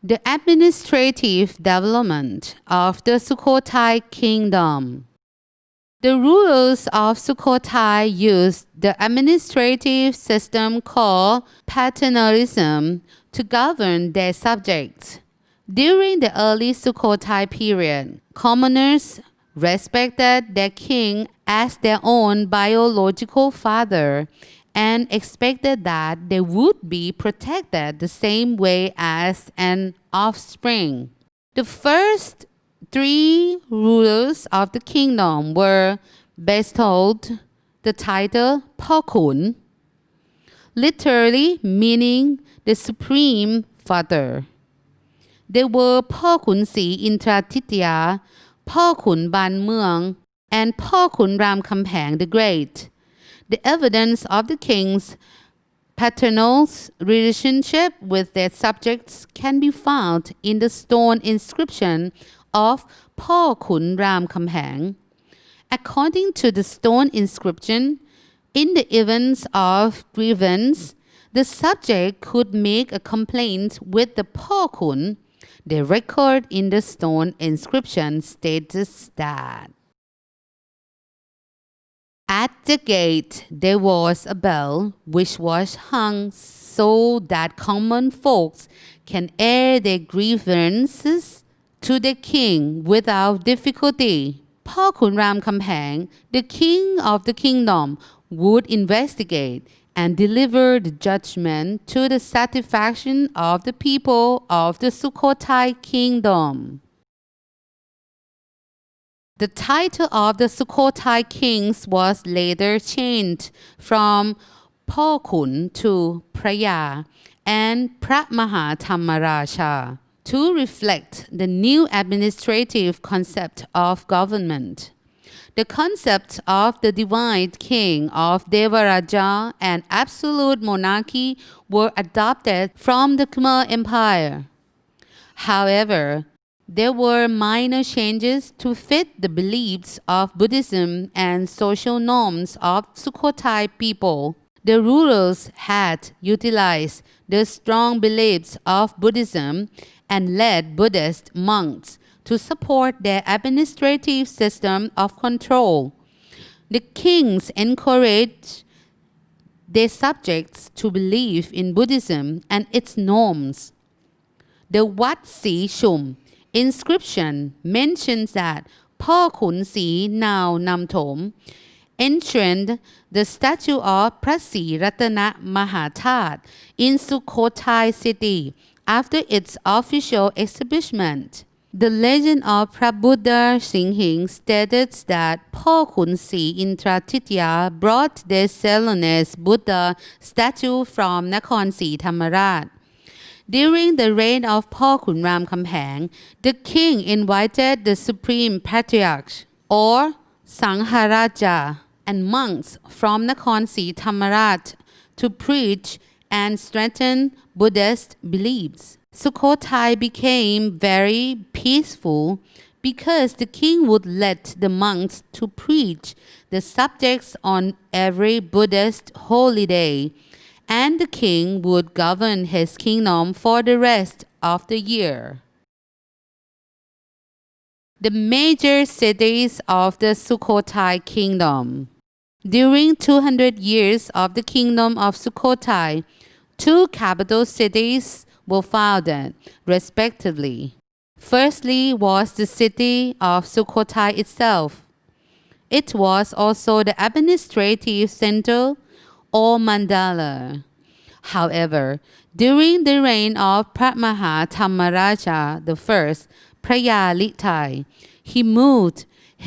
The administrative development of the Sukhothai kingdom. The rulers of Sukhothai used the administrative system called paternalism to govern their subjects. During the early Sukhothai period, commoners respected their king as their own biological father and expected that they would be protected the same way as an offspring. The first 3 rulers of the kingdom were bestowed the title พ่อขุน literally meaning the supreme father. They were พ่อขุนศรีอินทราทิตยา พ่อขุนบานเมือง and พ่อขุนรามคำแหง the Great. The evidence of the king's paternal relationship with their subjects can be found in the stone inscription of พ่อขุนรามคำแหง According to the stone inscription, in the events of grievance, the subject could make a complaint with the พ่อขุน. The record in the stone inscription states that at the gate there was a bell which was hung so that common folks can air their grievances to the king without difficulty. พ่อขุนรามคำแหง the king of the kingdom, would investigate and deliver the judgment to the satisfaction of the people of the Sukhothai kingdom. The title of the Sukhothai kings was later changed from พ่อขุน to พระยา and พระมหาธรรมราชา to reflect the new administrative concept of government. The concept of the divine king of Devaraja and absolute monarchy were adopted from the Khmer Empire. However, there were minor changes to fit the beliefs of Buddhism and social norms of Sukhothai people. The rulers had utilized the strong beliefs of Buddhism and led Buddhist monks to support their administrative system of control. The kings encouraged their subjects to believe in Buddhism and its norms. The Wat Si Shum inscription mentions that พ่อขุนศรีนาว Namthom enshrined the statue of พระศรีรัตนมหาธาตุ in Sukhothai city after its official establishment. The legend of Prabuddha Singhing stated that พ่อขุนศรีอินทราทิตยา brought the Ceylonese Buddha statue from นครศรีธรรมราช. During the reign of พ่อขุนรามคำแหง the king invited the supreme patriarch or Sangharaja and monks from นครศรีธรรมราช to preach and strengthen Buddhist beliefs. Sukhothai became very peaceful because the king would let the monks to preach the subjects on every Buddhist holy day, and the king would govern his kingdom for the rest of the year. The major cities of the Sukhothai kingdom. During 200 years of the kingdom of Sukhothai, 2 capital cities were founded, respectively. Firstly was the city of Sukhothai itself. It was also the administrative center or mandala. However, during the reign of พระมหาธรรมราชา the first, พระยาลิไทย he moved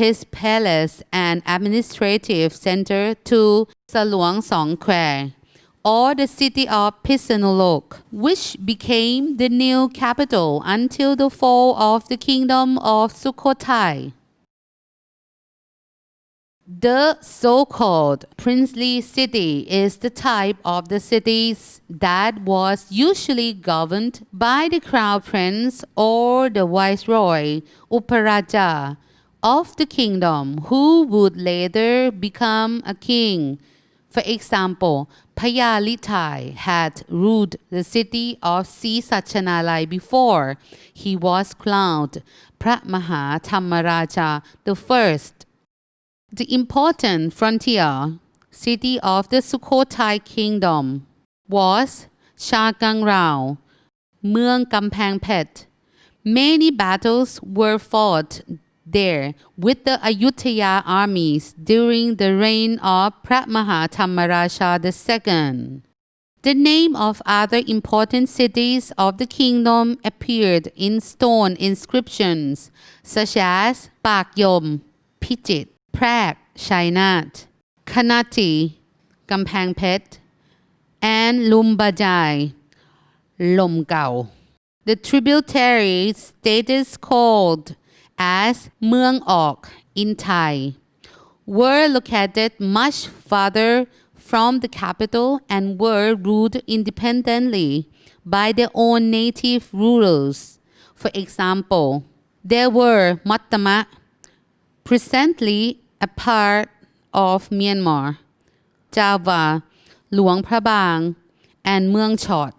his palace and administrative center to สลวงสองแคว or the city of Pisanulok, which became the new capital until the fall of the kingdom of Sukhothai. The so-called princely city is the type of the cities that was usually governed by the crown prince or the viceroy, Uparaja, of the kingdom, who would later become a king. For example, Phaya Litai had ruled the city of Sri Sachanalai before he was crowned Phra Maha Thammaraja the first. The important frontier city of the Sukhothai kingdom was Chagangrao, เมืองกำแพงเพชร Many battles were fought there with the Ayutthaya armies during the reign of Phra Maha Thammaraja II. The name of other important cities of the kingdom appeared in stone inscriptions such as Pak Yom, Pichit, Phrak, Chainat, Kanati, กำแพงเพชร and Lumbajai, ลมเก่า The tributary states called as เมืองออก in Thai were located much farther from the capital and were ruled independently by their own native rulers. For example, there were Mattama, presently a part of Myanmar, Java, หลวงพระบาง and เมืองชอด